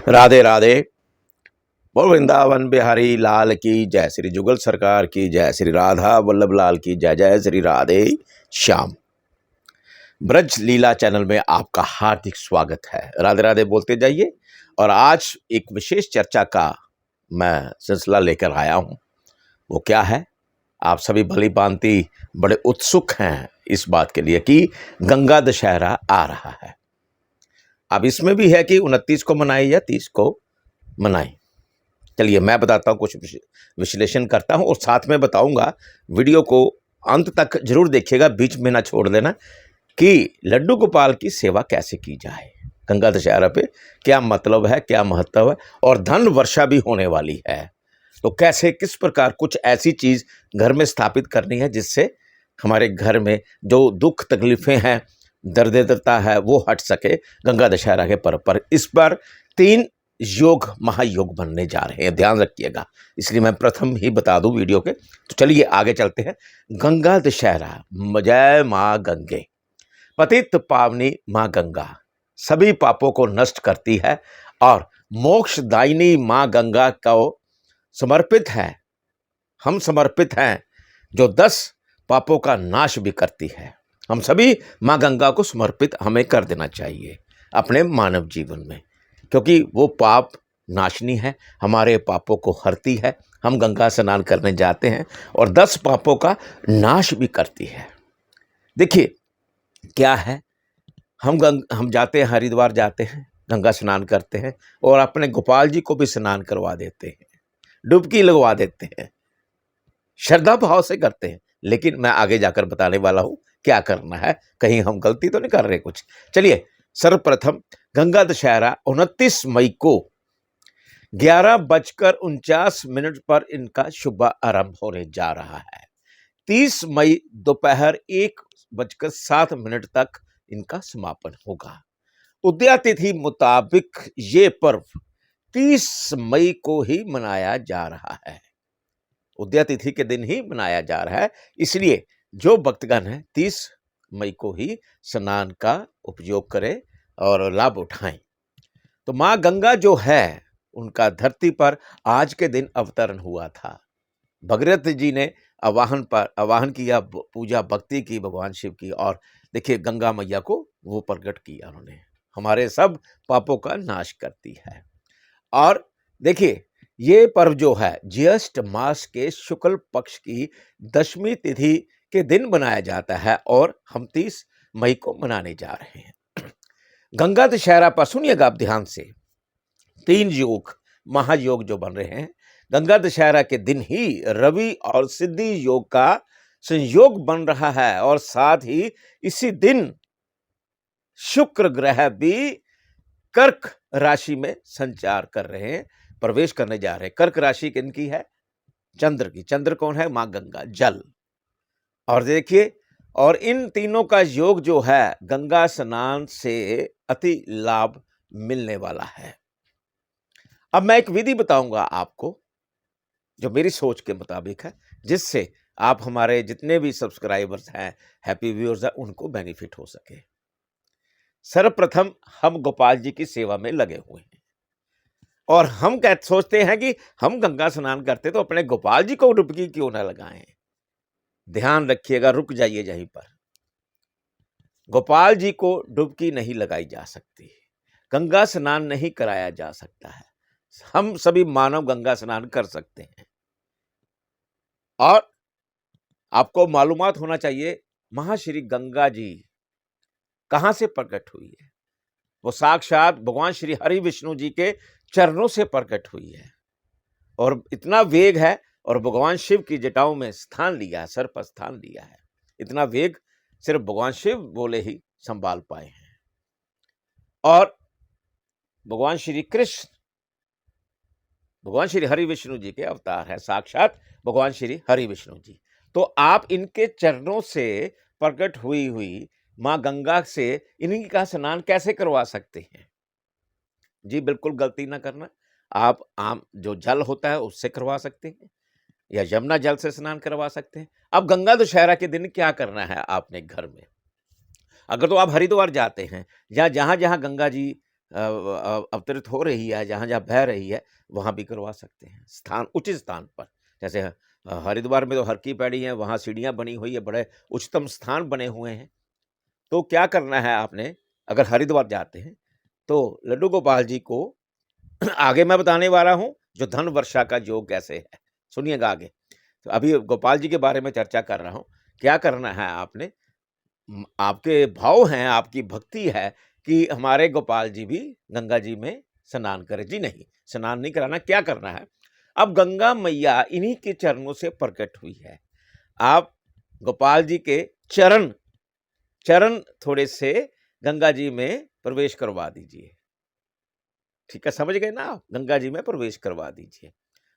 राधे राधे। बोल वृंदावन बिहारी लाल की जय, श्री जुगल सरकार की जय, श्री राधा वल्लभ लाल की जय, जय श्री राधे श्याम। ब्रज लीला चैनल में आपका हार्दिक स्वागत है। राधे राधे बोलते जाइए। और आज एक विशेष चर्चा का मैं सिलसिला लेकर आया हूँ। वो क्या है? आप सभी भली भांति बड़े उत्सुक हैं इस बात के लिए कि गंगा दशहरा आ रहा है। अब इसमें भी है कि 29 को मनाए या 30 को मनाएं। चलिए मैं बताता हूँ, कुछ विश्लेषण करता हूँ और साथ में बताऊंगा। वीडियो को अंत तक जरूर देखिएगा, बीच में ना छोड़ देना, कि लड्डू गोपाल की सेवा कैसे की जाए। गंगा दशहरा पे क्या मतलब है, क्या महत्व है, और धन वर्षा भी होने वाली है, तो कैसे किस प्रकार कुछ ऐसी चीज़ घर में स्थापित करनी है जिससे हमारे घर में जो दुख तकलीफ़ें हैं, दरिद्रता है, वो हट सके गंगा दशहरा के पर्व पर। इस पर 3 योग महायोग बनने जा रहे हैं, ध्यान रखिएगा। इसलिए मैं प्रथम ही बता दूं वीडियो के। तो चलिए आगे चलते हैं। गंगा दशहरा, जय माँ गंगे। पतित पावनी माँ गंगा सभी पापों को नष्ट करती है और मोक्षदायिनी माँ गंगा को समर्पित है। हम समर्पित हैं, जो 10 पापों का नाश भी करती है। हम सभी माँ गंगा को समर्पित हमें कर देना चाहिए अपने मानव जीवन में, क्योंकि वो पाप नाशनी है, हमारे पापों को हरती है। हम गंगा स्नान करने जाते हैं और 10 पापों का नाश भी करती है। देखिए क्या है, हम जाते हैं, हरिद्वार जाते हैं, गंगा स्नान करते हैं और अपने गोपाल जी को भी स्नान करवा देते हैं, डुबकी लगवा देते हैं, श्रद्धा भाव से करते हैं। लेकिन मैं आगे जाकर बताने वाला हूं क्या करना है, कहीं हम गलती तो नहीं कर रहे कुछ। चलिए सर्वप्रथम गंगा दशहरा 29 मई को 11:49 पर इनका शुभ आरंभ होने जा रहा है। 30 मई दोपहर 1:07 तक इनका समापन होगा। उदया तिथि मुताबिक ये पर्व 30 मई को ही मनाया जा रहा है। उदया तिथि के दिन ही मनाया जा रहा है, इसलिए जो भक्तगण हैं 30 मई को ही स्नान का उपयोग करें और लाभ उठाएं। तो माँ गंगा जो है, उनका धरती पर आज के दिन अवतरण हुआ था। भगीरथ जी ने आवाहन किया, पूजा भक्ति की भगवान शिव की, और देखिए गंगा मैया को वो प्रकट किया उन्होंने। हमारे सब पापों का नाश करती है। और देखिए ये पर्व जो है ज्येष्ठ मास के शुक्ल पक्ष की 10वीं तिथि के दिन मनाया जाता है और हम 30 मई को मनाने जा रहे हैं। गंगा दशहरा पर सुनिएगा आप ध्यान से, 3 योग महायोग जो बन रहे हैं। गंगा दशहरा के दिन ही रवि और सिद्धि योग का संयोग बन रहा है और साथ ही इसी दिन शुक्र ग्रह भी कर्क राशि में संचार कर रहे हैं, प्रवेश करने जा रहे हैं। कर्क राशि किनकी है? चंद्र की। चंद्र कौन है? मां गंगा, जल। और देखिए, और इन तीनों का योग जो है, गंगा स्नान से अति लाभ मिलने वाला है। अब मैं एक विधि बताऊंगा आपको जो मेरी सोच के मुताबिक है, जिससे आप हमारे जितने भी सब्सक्राइबर्स हैं, हैप्पी व्यूअर्स हैं, उनको बेनिफिट हो सके। सर्वप्रथम हम गोपाल जी की सेवा में लगे हुए हैं और हम सोचते हैं कि हम गंगा स्नान करते तो अपने गोपाल जी को डुबकी क्यों ना लगाएं। ध्यान रखिएगा, रुक जाइए यहीं पर। गोपाल जी को डुबकी नहीं लगाई जा सकती, गंगा स्नान नहीं कराया जा सकता है। हम सभी मानव गंगा स्नान कर सकते हैं। और आपको मालूमात होना चाहिए, महाश्री गंगा जी कहां से प्रकट हुई है? वो साक्षात भगवान श्री हरि विष्णु जी के चरणों से प्रकट हुई है। और इतना वेग है, और भगवान शिव की जटाओं में स्थान लिया है, सर पर स्थान लिया है। इतना वेग सिर्फ भगवान शिव बोले ही संभाल पाए हैं। और भगवान श्री कृष्ण भगवान श्री हरि विष्णु जी के अवतार है, साक्षात भगवान श्री हरि विष्णु जी। तो आप इनके चरणों से प्रकट हुई मां गंगा से इनका स्नान कैसे करवा सकते हैं? जी बिल्कुल गलती ना करना। आप आम जो जल होता है उससे करवा सकते हैं, या यमुना जल से स्नान करवा सकते हैं। अब गंगा दशहरा के दिन क्या करना है आपने घर में? अगर तो आप हरिद्वार जाते हैं या जहां जहां गंगा जी अवतरित हो रही है, जहाँ जहाँ बह रही है, वहाँ भी करवा सकते हैं स्थान, उचित स्थान पर। जैसे हरिद्वार में तो हर की पैड़ी है, वहाँ सीढ़ियाँ बनी हुई है, बड़े उच्चतम स्थान बने हुए हैं। तो क्या करना है आपने, अगर हरिद्वार जाते हैं तो लड्डू गोपाल जी को आगे मैं बताने वाला हूँ जो धन वर्षा का योग कैसे है, सुनिएगा आगे। तो अभी गोपाल जी के बारे में चर्चा कर रहा हूँ। क्या करना है आपने, आपके भाव हैं, आपकी भक्ति है कि हमारे गोपाल जी भी गंगा जी में स्नान करें। जी नहीं, स्नान नहीं कराना। क्या करना है, अब गंगा मैया इन्हीं के चरणों से प्रकट हुई है। आप गोपाल जी के चरण चरण थोड़े से गंगा जी में प्रवेश करवा दीजिए। ठीक है, समझ गए ना आप? गंगा जी में प्रवेश करवा दीजिए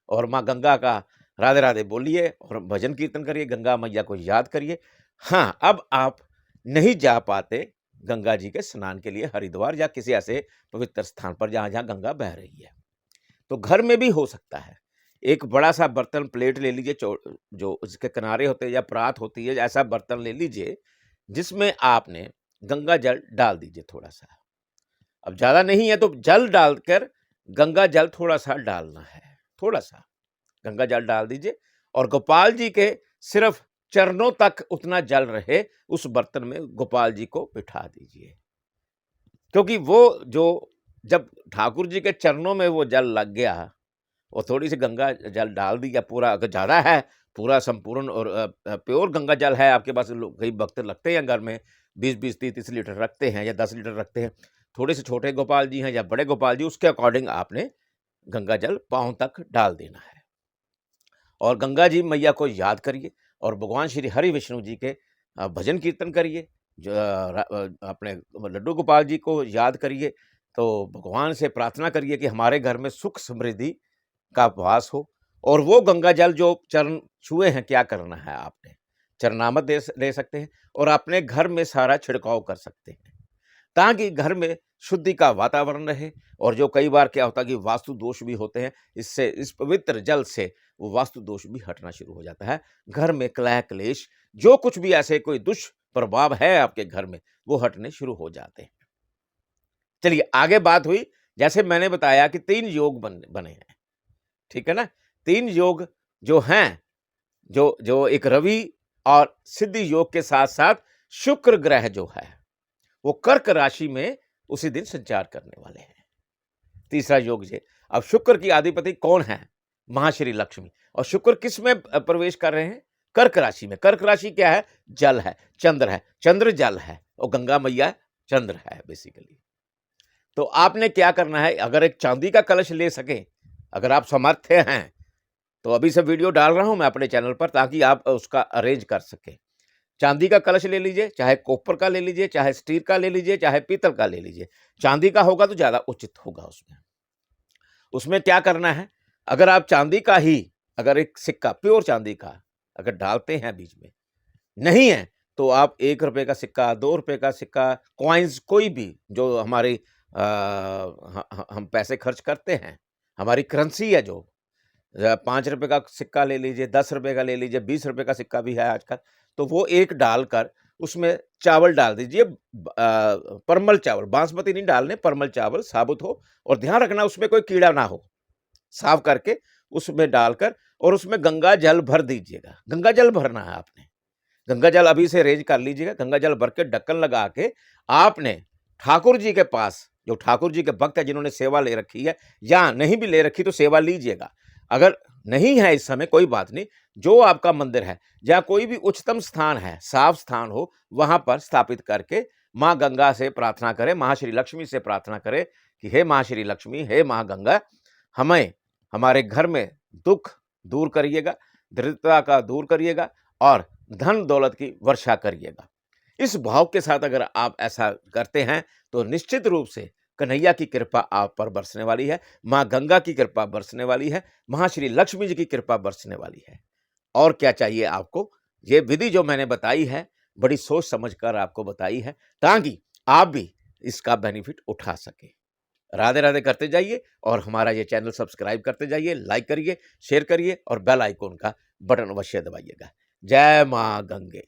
और माँ गंगा का राधे राधे बोलिए और भजन कीर्तन करिए, गंगा मैया को याद करिए। हाँ, अब आप नहीं जा पाते गंगा जी के स्नान के लिए हरिद्वार या किसी ऐसे पवित्र स्थान पर जहाँ जहाँ गंगा बह रही है, तो घर में भी हो सकता है। एक बड़ा सा बर्तन, प्लेट ले लीजिए, जो उसके किनारे होते हैं या परात होती है, ऐसा बर्तन ले लीजिए जिसमें आपने गंगा जल डाल दीजिए थोड़ा सा। अब ज़्यादा नहीं है तो जल डालकर गंगा जल थोड़ा सा डालना है, थोड़ा सा गंगा जल डाल दीजिए और गोपाल जी के सिर्फ चरणों तक उतना जल रहे उस बर्तन में गोपाल जी को बिठा दीजिए। क्योंकि वो जो जब ठाकुर जी के चरणों में वो जल लग गया और थोड़ी सी गंगा जल डाल दिया, पूरा अगर ज़्यादा है, पूरा संपूर्ण और प्योर गंगा जल है आपके पास, लोग कई भक्त लगते हैं घर में, 20-20 30-30 लीटर रखते हैं या 10 लीटर रखते हैं। थोड़े से छोटे गोपाल जी हैं या बड़े गोपाल जी, उसके अकॉर्डिंग आपने गंगा जल पाँव तक डाल देना है और गंगा जी मैया को याद करिए और भगवान श्री हरि विष्णु जी के भजन कीर्तन करिए। जो अपने लड्डू गोपाल जी को याद करिए, तो भगवान से प्रार्थना करिए कि हमारे घर में सुख समृद्धि का वास हो। और वो गंगा जल जो चरण छुए हैं, क्या करना है आपने, चरणामत ले सकते हैं और अपने घर में सारा छिड़काव कर सकते हैं ताकि घर में शुद्धि का वातावरण रहे। और जो कई बार क्या होता है कि वास्तु दोष भी होते हैं, इससे, इस पवित्र जल से वो वास्तु दोष भी हटना शुरू हो जाता है। घर में कलह क्लेश, जो कुछ भी ऐसे कोई दुष्प्रभाव है आपके घर में, वो हटने शुरू हो जाते हैं। चलिए आगे बात हुई, जैसे मैंने बताया कि 3 योग बने हैं, ठीक है ना। 3 योग जो हैं, जो एक रवि और सिद्धि योग के साथ साथ शुक्र ग्रह जो है वो कर्क राशि में उसी दिन संचार करने वाले हैं। तीसरा योग ये, अब शुक्र की अधिपति कौन है, महाश्री लक्ष्मी, और शुक्र किस में प्रवेश कर रहे हैं, कर्क राशि में। कर्क राशि क्या है, जल है, चंद्र है, चंद्र जल है और गंगा मैया चंद्र है बेसिकली। तो आपने क्या करना है, अगर एक चांदी का कलश ले सके, अगर आप समर्थ हैं, तो अभी से वीडियो डाल रहा हूं मैं अपने चैनल पर ताकि आप उसका अरेंज कर सके। चांदी का कलश ले लीजिए, चाहे कॉपर का ले लीजिए, चाहे स्टील का ले लीजिए, चाहे पीतल का ले लीजिए। चांदी का होगा तो ज्यादा उचित होगा। उसमें क्या करना है, अगर आप चांदी का ही, अगर एक सिक्का प्योर चांदी का अगर डालते हैं बीच में, नहीं है तो आप 1 रुपए का सिक्का, 2 रुपए का सिक्का, कॉइन्स, कोई भी जो हमारी हम पैसे खर्च करते हैं, हमारी करेंसी है, जो 5 रुपए का सिक्का ले लीजिए, 10 रुपए का ले लीजिए, 20 रुपए का सिक्का भी है आजकल, तो वो एक डालकर उसमें चावल डाल दीजिए, परमल चावल, बासमती नहीं डालने, परमल चावल साबुत हो, और ध्यान रखना उसमें कोई कीड़ा ना हो, साफ करके उसमें डालकर और उसमें गंगा जल भर दीजिएगा। गंगा जल भरना है आपने, गंगा जल अभी से अरेंज कर लीजिएगा। गंगा जल भर के ढक्कन लगा के आपने ठाकुर जी के पास, जो ठाकुर जी के भक्त है जिन्होंने सेवा ले रखी है या नहीं भी ले रखी तो सेवा लीजिएगा, अगर नहीं है इस समय कोई बात नहीं, जो आपका मंदिर है या कोई भी उच्चतम स्थान है, साफ स्थान हो, वहां पर स्थापित करके माँ गंगा से प्रार्थना करें, महाश्री लक्ष्मी से प्रार्थना करें कि हे महाश्री लक्ष्मी, हे माँ गंगा, हमें हमारे घर में दुख दूर करिएगा, दरिद्रता का दूर करिएगा और धन दौलत की वर्षा करिएगा। इस भाव के साथ अगर आप ऐसा करते हैं तो निश्चित रूप से कन्हैया की कृपा आप पर बरसने वाली है, माँ गंगा की कृपा बरसने वाली है, महाश्री लक्ष्मी जी की कृपा बरसने वाली है। और क्या चाहिए आपको, ये विधि जो मैंने बताई है, बड़ी सोच समझकर आपको बताई है ताकि आप भी इसका बेनिफिट उठा सके। राधे राधे करते जाइए और हमारा ये चैनल सब्सक्राइब करते जाइए, लाइक करिए, शेयर करिए और बेल आइकॉन का बटन अवश्य दबाइएगा। जय माँ गंगे।